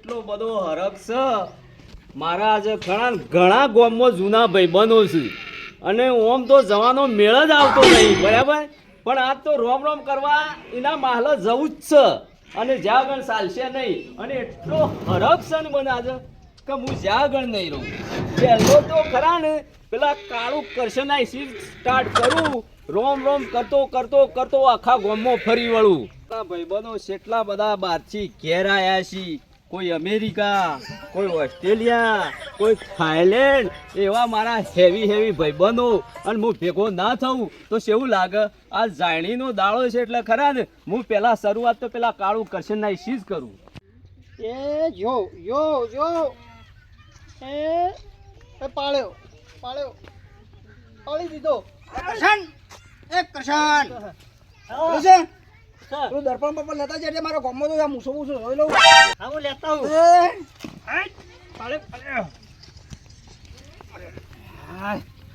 એટલો બધો હરખ છે મારા આજે ઘણા ગામમાં જૂના ભાઈબંધો છે અને ઓમ તો જવાનો મેળ જ આવતો નહીં બરાબર પણ આજ તો રોમ રોમ કરવા એના માહલ જવું જ છે અને જ્યાં આગળ ચાલશે નહીં અને એટલો હરખ છે ને મને આજે કે હું જ્યાં આગળ નહીં રહું પહેલો તો ખરા ને પેલા કાળું કરશન સ્ટાર્ટ કરું રોમ રોમ કરતો કરતો કરતો આખા ગામમાં ફરી વળું ભાઈબંધો કેટલા બધા બહારથી ઘેર આવ્યા છે કોઈ અમેરિકા કોઈ ઓસ્ટ્રેલિયા કોઈ થાઈલેન્ડ એવા મારા હેવી ભાઈબંધો અને હું ભેગો ના થઉં તો કેવું લાગે આ જાણીનો દાડો છે એટલે ખરા ને હું પહેલા શરૂઆત તો પેલા કાળું કરશનના જ કરું એ જો એ પાળ્યો પાળી દીધો કરશન તું દર્પણ પર લેતા છે એટલે મારો ગમો તો મૂસો જોઈ લઉં. હા હું લેતા હું.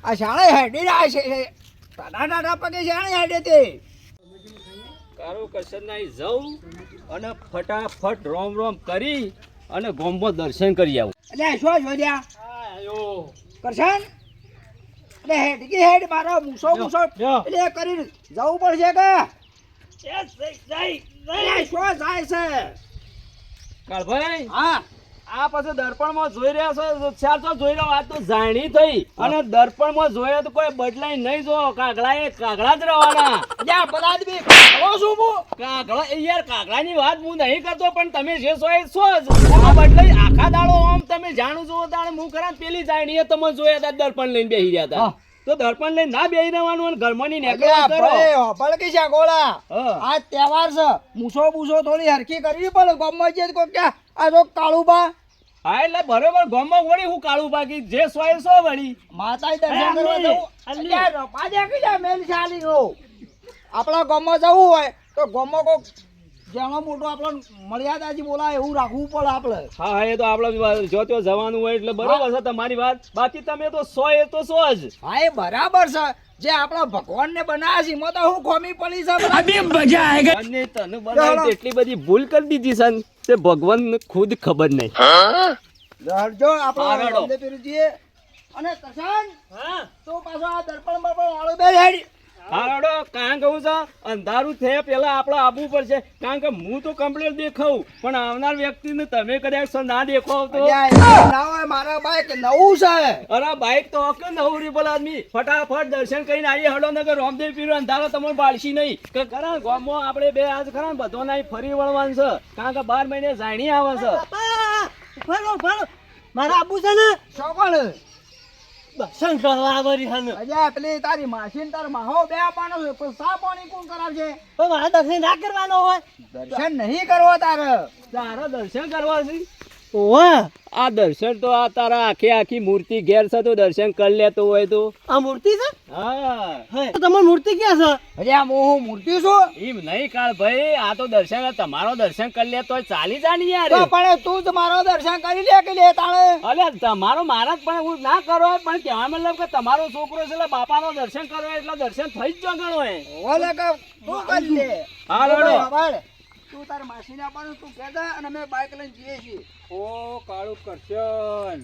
આ શાળા હેડી રહ્યા છે ટાટા પગે શાળા હેડે તે કાળું કરશનના જઉં અને ફટાફટ રોમ રોમ કરી અને ગોમમાં દર્શન કરી આવું. એટલે શું જોડ્યા કરશન એટલે હેડ મારો મૂસો એટલે કરીને જવું પડશે કે શું જાય છે કાળભાઈ હા આ પછી દર્પણમાં જોઈ રહ્યા છો ચાર તો જોઈ રહ્યો આ તો જાણી થઈ અને દર્પણમાં જોયા તો કોઈ બદલાઈ નહીં જો કાગડા જ રહેવાના બધા બી કાગડો છું હું કાગડા યાર કાગડાની વાત હું નહીં કરતો પણ તમે જે છો એ છો જ આ બદલાઈ આખા દાડો આમ તમે જાણો છો તાણે હું ખરા પેલી જાણીએ તમે જોયા હતા દર્પણ લઈને બેસી રહ્યા હતા તો દર્પણ લઈને ના બેસી રહેવાનું અને ઘરમાંની નીકળ્યા ભડકી છે ગોળા આ તહેવાર છે મૂસો બૂસો થોડી હરખી કરવી પડે ગમમાં જે કોઈ ક્યાં આ જો કાળુબા હા એટલે બરોબર ગોમમાં વળી હું કાળું બાકી જે સોય સો વળી માતાએ દર્શન કરવા જવું અત્યારે પાછા કીધા મેલ ચાલી રો આપણા ગામમાં જવું હોય તો ગામમાં કોક જેનો મોટો આપણો મર્યાદાજી બોલાય એવું રાખવું પડે આપણે. હા એ તો આપણે જો તો જવાનું હોય એટલે બરોબર છે તમારી વાત બાકી તમે તો સો એ તો સો જ. હા એ બરાબર છે જે આપણા ભગવાનને બનાવ્યા છે એમાં તો હું ખોમી પડી છે અને તને બનાવી એટલી બધી ભૂલ કરી દીધી છે તે ભગવાન ખુદ ખબર નહીં. જો આપણે રામદેવપીરજીએ અને કશાન તો પાછો આ દર્પણ બર્પણ વાળો બે હેડી હાડો કારણ કહું છે અંધારું થયા પેલા આપણે આવવું પડશે કારણ કે હું તો કમ્પ્લીટ દેખાવું પણ આવનાર વ્યક્તિને તમે કદાચ ના દેખો તો ના હોય મારા બાઈક નવું છે. અરે બાઈક તો કે નવું રીબલ આદમી ફટાફટ દર્શન કરીને આવીએ હડો નગર રામદેવ પીર અંધારો તમને બાળશી નહીં કે ખરા ગામમાં આપણે બે આજ ખરા બધો ના ફરી વળવાનું છે કારણ કે 12 મહિને જાણી આવે છે. મારા આબુ છે ને શું દર્શન કરવા આવરી હન અલ્યા પેલી તારી માસીન તાર માહો બે આપવાનો છે પણ સા પાણી કોણ કરાવશે તો મારે દર્શન ના કરવાનો હોય દર્શન નહીં કરવો તારે દર્શન કરવા છે ઓવા આ દર્શન તો આ તારા આખી મૂર્તિ ઘેર છે તો દર્શન કરી લેતો હોય તો આ મૂર્તિ છે હા તો તમારી મૂર્તિ ક્યાં છે અલ્યા હું મૂર્તિ છું એમ નહીં કાળ ભાઈ આ તો દર્શન તમારો દર્શન કરી લે તો ચાલી જાની યાર તો પણ તું જ મારો દર્શન કરી લે કે લે તાણે અલે તમારો મારા પણ હું ના કરો પણ કહેવા મતલબ કે તમારો છોકરો છે એટલે બાપાનો દર્શન કરો એટલે દર્શન થઈ જ ગણો હે ઓલે કે તું કરી લે હા રોડો તું તાર માસીને આપવાનું તું કહેતા અને અમે બાઈક લઈને જઈએ છીએ. ઓ કાળું કરશન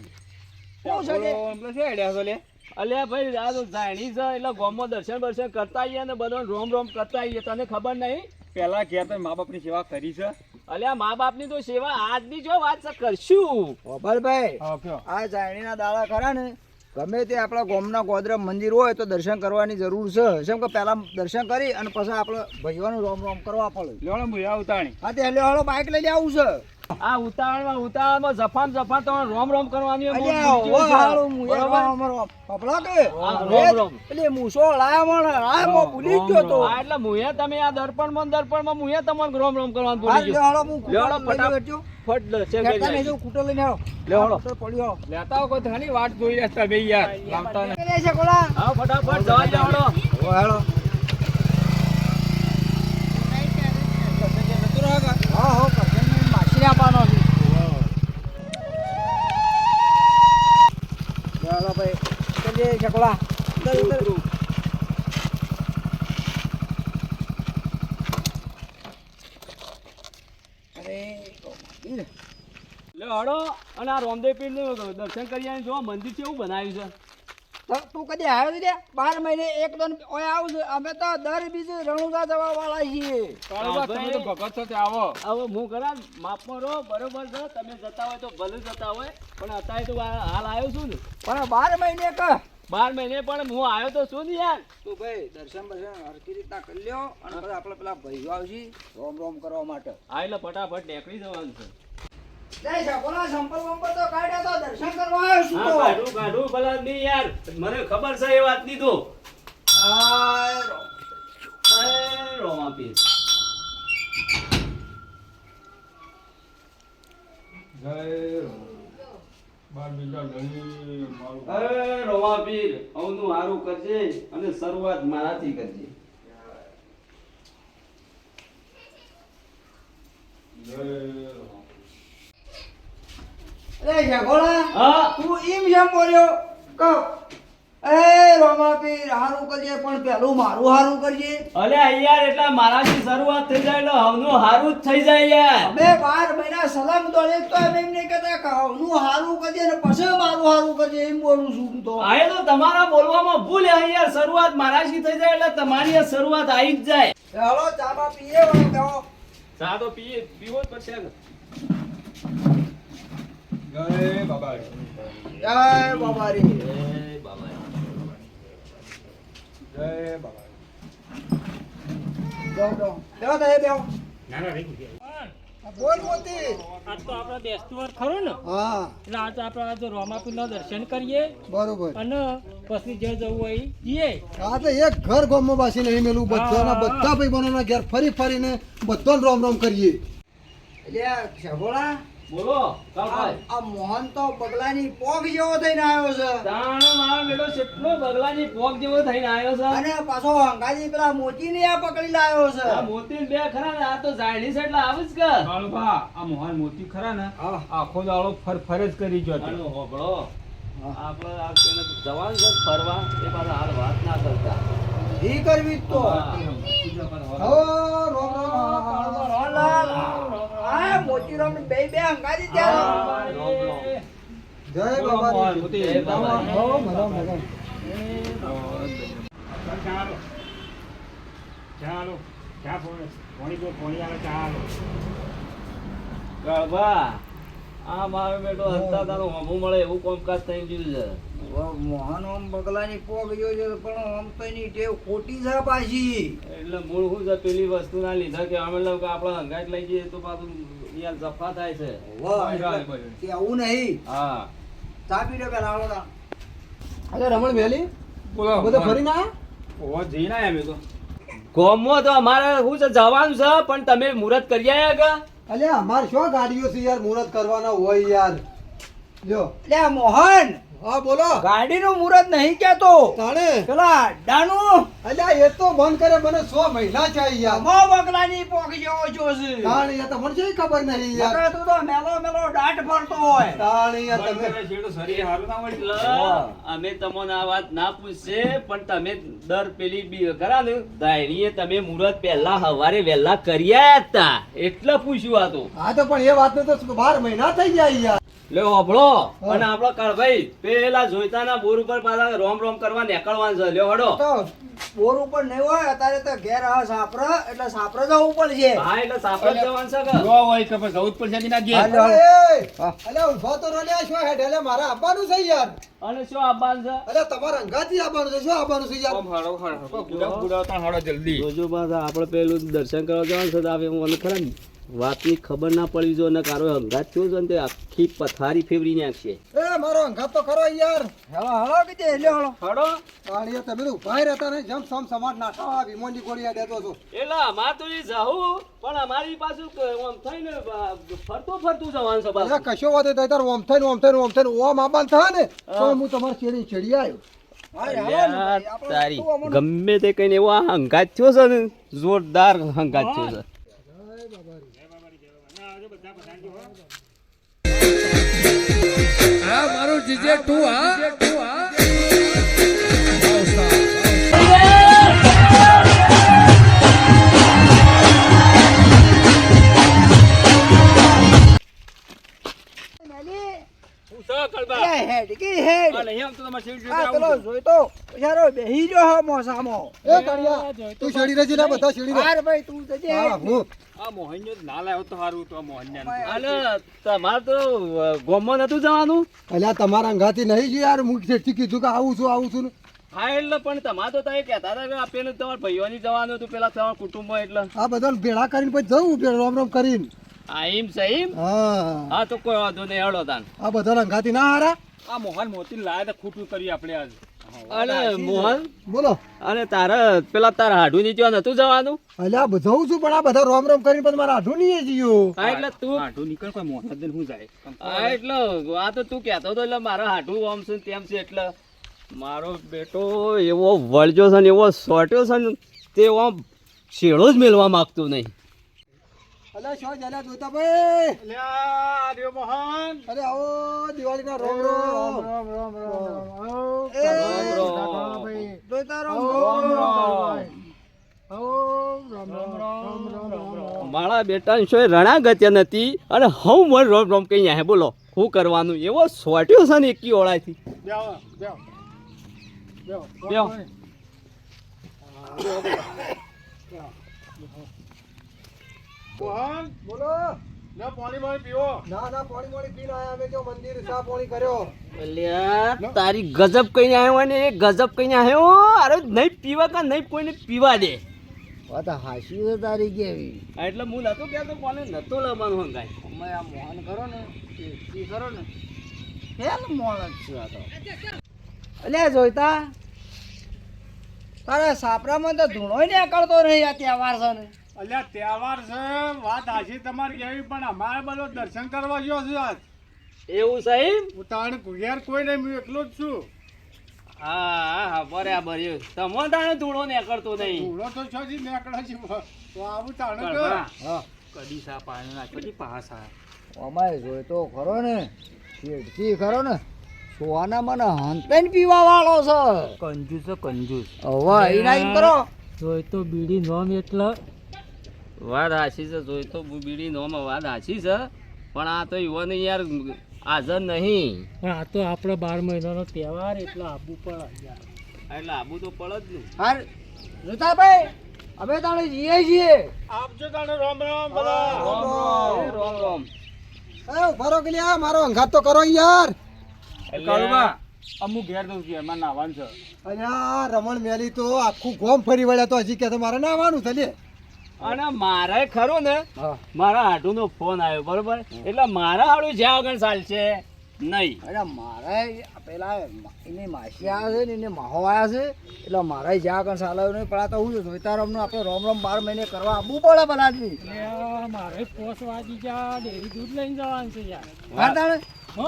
શું છે લે? છે હેડ્યા છો લે અલ્યા ભાઈ આ તો જાણી છે એટલે ગામમાં દર્શન કરતા આવીએ ને બધો રોમ કરતા આવીએ તને ખબર નહીં પેલા ઘેર તો મા બાપની સેવા કરી છે. અલ્યા મા બાપની તો સેવા આજની જો વાત છે કરશું ભાઈ આ જાણીના દાડા ખરા ને ગમે તે આપણા ગામના ગોધરા મંદિર હોય તો દર્શન કરવાની જરૂર છે કેમ કે પહેલા દર્શન કરી અને પછી આપણે ભાઈઓનું રોમ કરવા પડે. લેવડો મુયા ઉતાણી હા તે હલો બાઈક લઈને આવું છે આ ઉતાવળમાં જફામ તમે રોમ કરવાની એટલે મુયા તમે આ દર્પણમાં મુયા તમને રોમ કરવાનું ભૂલી ગયો ફટ દર્શન કરી લેતા હો કોઈ ઘણી વાટ જોઈ રહ્યા તમે યાર લાવતા ને હા ફટાફટ જવા દેવાડો માછલી આપવાનો ભાઈ ચલીએ ચકોલા લે હડો અને આ રામદેવ પીરનું દર્શન કરી આવીને જો મંદિર કેવું બનાવ્યું છે. તું કદી આવ્યો છે 12 મહિને એક દન ઓય આવું છું. અમે તો દર બીજે રણુજા જવા વાળા છીએ. કાળુબા, તમે તો ભગત છો તે આવો. હવે હું કરા માપમાં રહો બરોબર છે. તમે જતા હોય તો ભલે જતા હોય પણ અત્યારે તો હાલ આવ્યો છું ને પણ 12 મહિને ક 12 મહિને પણ હું આવ્યો તો છું ને યાર. તું ભાઈ દર્શન બર્શન હરકી રીતના કરી લ્યો અને પછી આપણે પેલા ભાઈઓ આવશી રોમ રોમ કરવા માટે. હા એટલે ફટાફટ નીકળી જવાનું છે. જય સકોલા સંપલ બંપલ તો કાઢ્યા તો દર્શન કરવા આવ્યો છું હા તો. કાઢું ભલા નહીં યાર મને ખબર છે એ વાતની તો. હાય રોમ. એ રોમા પીર જય બાર બીજા ઘણી મારું એ રોમા પીર હવનું હારું કરજે અને શરૂઆત મારાથી કરજે. અરે સકોલા હા તું એમ જેમ બોલ્યો ક એ રોમાપીર હારું કરજે પણ પેલું મારું હારું કરજે. અલે યાર એટલે મારાથી શરૂઆત થઈ જાય એટલે હવનું હારું જ થઈ જાય યાર. અમે 12 મહિના સલંગ દોડે તો અમે એમ નહીં કહેતા કે હવનું હારું કરજે ને પછી મારું હારું કરજે એમ બોલું છું હું તો. આ એ તો તમારા બોલવામાં ભૂલ છે યાર. શરૂઆત મારાથી થઈ જાય એટલે તમારી આ શરૂઆત આવી જ જાય. હાલો ચા બા પીએ વળો બેહો. ચા તો પીવો જ પડશે. જય બાબા. જય બાબારી. એ બાબા જય બાબા. બેહો બેહો બેહો તો એ બેહો. બોલ મોતી. આજ તો આપણા બેસતું વાર ખરું ને હા એટલે આજ આપણે આજે રોમાપીરના દર્શન કરીએ બરોબર. અને પછી જે જવું હોય એ જઈએ. આ તો એક ઘર ગામમાં બાસી નહીં મેલું બધાના બધા ભાઈ બહેનોના ઘેર ફરી ફરીને બધાને રોમ રોમ કરીએ. એટલે સગોળા બોલો કાળભાઈ. આ મોહન તો બગલાની પોગ જેવો થઈને આવ્યો છે તાણે મારો બેટો કેટલો બગલાની પોક જેવો થઈને આવ્યો છે. અને પાછો અંગાજી પેલા મોચીને આ પકડી લાવ્યો છે. આ મોતી બે ખરા ને આ તો ઝાયડી છે એટલે આવે જ કે. કાળુબા, આ મોહન મોતી ખરા ને આખો દાડો ફર જ કરી ગયો હતો. આનો હોભળો આપણે આ તેને જવાનું છે ફરવા એ પાછા હાલ વાત ના કરતા. ઈ કરવી જ તો હો, રોમ રોમ. રોલાલ. આ મોચીરામ બે બે અંગાજી ત્યાં જય મોહન બાબા. મોતી. જય બાબા. હો, મજા મજા. ચાલો ચાલો ચા પોણી આવે ચાલો. કાળભા, આ મારો બેટો હસતા તારું હોમું મળે એવું કામકાજ થઈ ગયું છે. મોહન આમ બગલાની પોગ જેવો છે પણ આમ તો એની ટેવ ખોટી છે પાછી. એટલે મૂળ શું છે પેલી વસ્તુના લીધે કે અમે લોકો આપણે હંગાટ લઈ જઈએ તો પાછું યાર જફા થાય છે. વાહ, એટલે કેવું નહીં. હા ચા પી લો પેલા આવડો તા. અરે રમણ વેલી બોલો બધે ફરી ના ઓવા જઈને આયા અમે તો. ગોમમાં તો અમારે શું છે જવાનું છે પણ તમે મુહૂર્ત કરી આવ્યા કે અલ્યા અમાર શું ગાડીઓ છે યાર મુહૂર્ત કરવાના હોય યાર. જો લે મોહન હા બોલો. ગાડીનું મુહૂર્ત નહીં કેતો તાણે પેલા અડ્ડાનું અલ્યા એ તો બંધ કરે મને 100 મહિના ચાહી યાર. મો બગલાની પોગ જેવો છો છે. તાણે યાર તમને શી ખબર નહીં યાર. નકર તું તો મેલો મેલો દાટ ફરતો હોય. તાણે યાર બંધ તમે કરે છે તો શરીર હારું ના હોય. એટલે અમે તમને આ વાત ના પૂછશે પણ તમે દર પેલી બી ખરા ને દાયરીએ તમે મુહૂર્ત પહેલા સવારે વહેલા કરી આયા હતા એટલે પૂછ્યું આ તો. હા તો પણ એ વાતને તો 12 મહિના થઈ જાય યાર. લે હોભળો અને આપણો કાળભાઈ પેલા જોઈતાના બોર ઉપર પાછા રોમ રોમ કરવા નીકળવાનું છે. લ્યો હડો. તો બોર ઉપર નહીં હોય અત્યારે તો ઘેર આ સાપર એટલે સાપર જવું પડશે. હા એટલે સાપડ જવાનું છે કે જો હોય કે પછી જવું જ પડશે એના ઘેર. હાલો. અરે અલ્યા ઊભા તો રલ્યા છો હેડ એટલે મારે આવવાનું છે યાર. અને શું આવવાનું છે અલ્યા તમારા અંગાથી આવવાનું છે શું આવવાનું છે યાર. આમ હારો હારો ગુડા તાણ હારો જલ્દી. જોજો પાછા આપણે પેલું દર્શન કરવા જવાનું છે તો આવે મને ખરા ને વાતની ખબર ના પડી જો ને કારો અંગાત થયો છે ને તે આખી પથારી ફેવરી નાખશે. એ મારો અંગાત તો ખરો યાર. હેલો હેલો કીધે લ્યો હેલો. હડો તાળીએ તમે તો ઉભા રહેતા ને જેમ સમ સમાટ નાટો આ વિમોનની ગોળી આ દેતો છો. એટલે અમાર તો એ જાવું પણ અમારી પાછું આમ થઈને ફરતું જવાનું છે અલ્યા પાછું. કશો વાત નહીં તાર ઓમ થઈને ઓમ આબાન થાય ને તો હું તમારી ચેડી ચડી આવ્યો. યાર, તારી ગમે તે કઈને એવો આ હંગાત થયો છે ને જોરદાર હંગાત થયો છે. આ મારું જીજે 2 હા એમ તો તમારે શેરડી આ જોડે પેલો આવું જોઈતો બિચારો બેહી ગયો હો મોસામાં. એ કડિયા તું શેરડી રહેજે ને બધા શેરડી રહે. હાર ભાઈ તું જજે. હા હું આ મોહનજો ના લાવ્યો તો સારું તો મોહનને અલે તમારે તો ગોમમાં નતું જવાનું અલ્યા તમારા અંગાથી નહીં જ યાર હું શેઠથી કીધું કે આવું છું ને. હા એટલે પણ તમારે તો તમે કહેતા હતા કે આ પેલું તમારા ભાઈઓની જવાનું હતું પેલા તમારા કુટુંબમાં એટલે આ બધા ભેળા કરીને પછી જવું પેલું રોમ રોમ કરીને. હા એમ સહી હા હા તો કોઈ વાંધો નહીં હેડો તાન આ બધા અંગાથી ના હારા. આ મોહન મોતી લાયા તો ખોટું કર્યું આપણે આજ અને મોહન બોલો અને તારે પેલા તારા હાડું ની ત્યાં નતું જવાનું અલ્યા જવું છું પણ આ બધા રોમ રોમ કરીને પછી મારા હાથું નહીં જીયો. હા એટલે તું આટલું નીકળ કોઈ મોહન દે હું જાય હા એટલે આ તો તું કહેતો હતો એટલે મારા હાડું આમ છે ને તેમ છે એટલે મારો બેટો એવો વળજો છે ને એવો સોટ્યો છે ને તે આમ શેડો જ મેળવા માંગતો નહીં અલ્યા શો જલ્યા જોતા ભાઈ. અલ્યા રે મોહન અરે આવો દિવાળીના રોમ રોમ. એ રામ. જોઈતા રામ. મારા બેટા શોય રણા ગત્યા નથી અને હું મને રોમ રોમ કઈ હે બોલો શું કરવાનું એવો સોટ્યો છે ને એકી ઓળાયથી બેહો. મોહન બોલો લે પાણી પાણી પીવો ના ના પાણી પાણી પીને આયા અમે જો મંદિર સા પાણી કર્યો. અલ્યા તારી ગજબ કઈ આવ્યો ને એ ગજબ કઈ આવ્યો અરે નહીં પીવા કા નહીં કોઈને પીવા દે વાત હાસી છે તારી કેવી. હા, એટલે હું નતો કહેતો કોને નતો લાવવાનું હંગાય અમે આ મોહન કરો ને એ કરો ને હેલ મોહન જ છે આ તો. અલ્યા જોઈતા તારે સાપરામાં તો ધૂણોય નીકળતો નહીં આ તહેવાર છે ને. અલ્યા તહેવાર છે વાત હાચી તમારી કેવી પણ અમારે બધો દર્શન કરવા ગયો છું આજ એવું સાહેબ હું તાણ ઘેર કોઈ નહીં હું એકલો જ છું હા હા બરાબર એવું તમો તાણે ધૂળો નીકળતો નહીં ધૂળો તો છો જી નીકળે છે તો આવું તાણ કે હા કદી સા પાણી ના કદી પાસા અમારે જોઈતો ખરો ને શેઠથી ખરો ને સોના મને હંતેન પીવા વાળો છે. કંજૂસ કંજૂસ હવે એના એમ કરો જોઈ તો બીડી નોમ એટલે વાત હાચી છે જોઈ તો બીડી નોમાં વાત હાચી છે પણ આ તો યુવાને યાર હાજર નહીં પણ આ તો આપણો 12 મહિનાનો તહેવાર એટલે આબુ પણ એટલે આબુ તો પડે જ ને હાર જોતાભાઈ અમે તાણે જઈએ છીએ. આપજો તાણે રામ રામ બધા રોમ રોમ એ ઉભારો કે લ્યા મારો અંગાત તો કરો યાર. કાળુબા અમુક ઘેર દઉં છું એમાં નાવાનું છે અલ્યા રમણ મેલી તો આખું ગોમ ફરી વળ્યા તો હજી કે મારે ના આવવાનું છે લે. અને મારે ખરું ને હા મારા હાડુનો ફોન આવ્યો બરોબર એટલે મારા હાડું જ્યાં આગળ ચાલશે નહીં અરે મારે પેલા એની માસી આવ્યા છે ને એને માહો આવ્યા છે એટલે મારે જ્યાં કણ સાલાવ્યું નહીં પણ આ તો હું જોઈતારામનું આપણે રોમ રોમ 12 મહિને કરવા આવવું પડે પેલા આદમી. એટલે મારે પોસ વાગી જા ડેરી દૂધ લઈને જવાનું છે યાર હા તાણે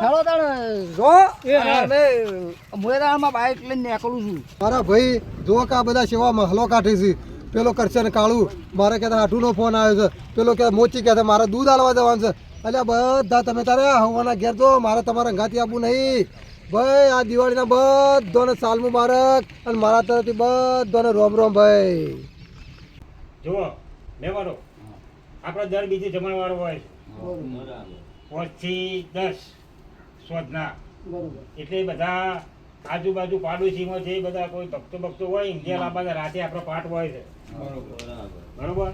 ચાલો તાણે જો એ હા. અમે મુએદામાં બાઇક લઈને નીકળું છું. મારા ભાઈ જો કે આ બધા સેવા મહલો કાઢે છે. પેલો કરશે ને કાળું મારે કહેતા હાટુનો ફોન આવ્યો છે. પેલો કે મોચી કહે મારે દૂધ આલવા જવાનું છે. અલ્યા બધા તમે તારે હવાના ઘેર જો મારે તમારે અંગાથી આપવું નહીં ભાઈ. આ દિવાળીના બધાને સાલ મુબારક અને મારા તરફથી બધાને રોમ રોમ ભાઈ. જુઓ લેવાનો આપણે દર બીજી જમણવાળો હોય પાંચથી 10 શોધના એટલે બધા આજુબાજુ પાડોશીમાં જે બધા કોઈ ભક્તો હોય ઇન્ડિયા લાંબા રાતે આપણો પાઠ હોય છે બરોબર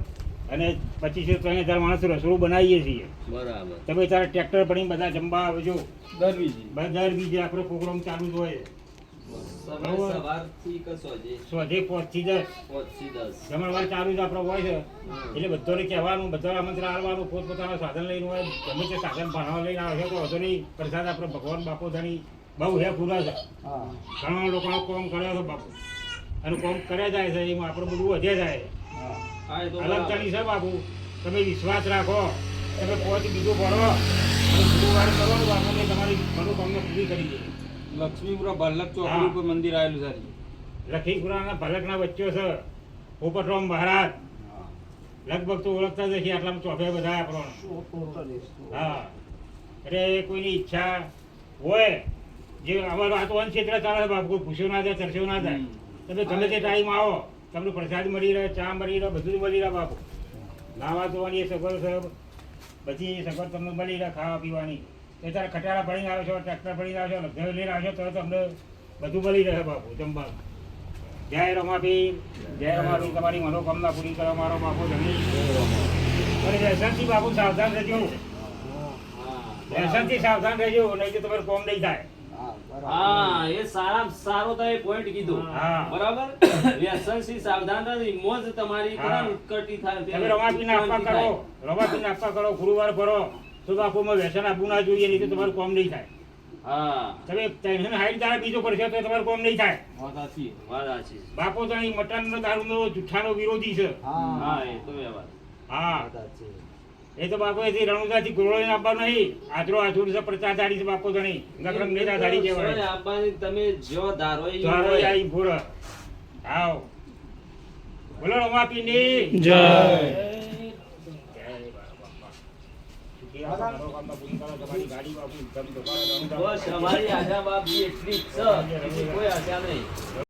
અને 25,000-3000 માણસ રસોડું બનાવીએ છીએ બરાબર તમે તારે ટ્રેક્ટર પડીને બધા જમવા આવજો દર બીજી દર બીજે આપણો પ્રોગ્રામ ચાલુ જ હોય સવારથી કશો જે શોધે 5 થી 10 5 10 જમણવાર ચાલુ જ આપણો હોય છે એટલે બધાને કહેવાનું બધાને આમંત્રણ આપવાનું પોતપોતાનું સાધન લઈને હોય ગમે તે સાધન ભણવા લઈને આવે તો વધુ નહીં પ્રસાદ આપણે ભગવાન બાપુ ધણી બહુ હે પૂરા છે ઘણા લોકોનો કોમ કર્યો છે બાપુ અને કોમ કર્યા જાય છે એમાં આપણું બધું વધ્યા જાય હા એ તો અલગ ચાલી છે બાપુ તમે વિશ્વાસ રાખો તમે પહોંચી બીજું ભણો અને ગુરુવાર કરવાનું બાપુને તમારી મનોકામના પૂરી કરી દે લક્ષ્મીપુરા ભલ્લક ચોકડી ઉપર મંદિર આવેલું છે લખીપુરાના ભલકના વચ્ચે છે પોપટરામ મહારાજ લગભગ તો ઓળખતા જ હશે આટલામાં ચોફે બધા આપણો હા એટલે કોઈની ઈચ્છા હોય જે અમારો આ તો વન ક્ષેત્ર ચાલે છે બાપુ કોઈ પૂછ્યો ના જાય ચર્ચો ના થાય તમે ગમે તે ટાઈમ આવો તમને પ્રસાદ મળી રહે ચા મળી રહે બધું જ મળી રહે બાપુ નાવા ધોવાની એ સગવડ છે બધી સગવડ તમને મળી રહે ખાવા પીવાની એ તારે ખટારા ભણીને આવ્યો છો ટ્રેક્ટર ભણીને આવ્યો છો લગ્ન લઈને આવ્યો તો તમને બધું મળી રહે બાપુ જમવાનું. જય રમાપીર, જય રમાપીર, તમારી મનોકામના પૂરી કરો મારો બાપુ ધણી. અને વ્યસનથી બાપુ સાવધાન રહેજો, વ્યસનથી સાવધાન રહેજો, નહીં તો તમારે કોમ નહીં થાય. હા એ સારામાં સારો તો એ પોઈન્ટ કીધો. હા. બરાબર. વ્યસનથી સાવધાન રહી મોજ તમારી હા. કદાચ ઉત્કટથી થાય. તમે રમાપીરને આપવા કરો, રમાપીરને આપવા કરો, ગુરુવાર ભરો તો બાપુમાં વ્યસન આપવું ના જોઈએ, નહીં તો તમારું કોમ નહીં થાય. હા તમે ટેન્શન હારી દાડા બીજો કરશો તો તમારું કોમ નહીં થાય. વાત સાચી, વાત સાચી. બાપુ તો અહીં મટનનો દારૂનો જુઠ્ઠાનો વિરોધી છે. હા એ તો વ્યવહાર. હા એ તો બાપુ એથી રણુદાથી ગોળો આપવા નહીં. આચરો આચુર છે, પ્રચાર ધારી છે બાપુ તો નહીં. નકરમ નેતા ધારી સોય કહેવાય. આપવાની તમે જો ધારો એ ચાલો હોય. આઈ ભૂર. આવ બોલો રમાપીરની જય. તમારી ગાડી બાપુ ધમ ધમાડા રણુદા. બસ અમારી આશા બાપજી એટલી જ છે બીજી કોઈ આશા નહીં.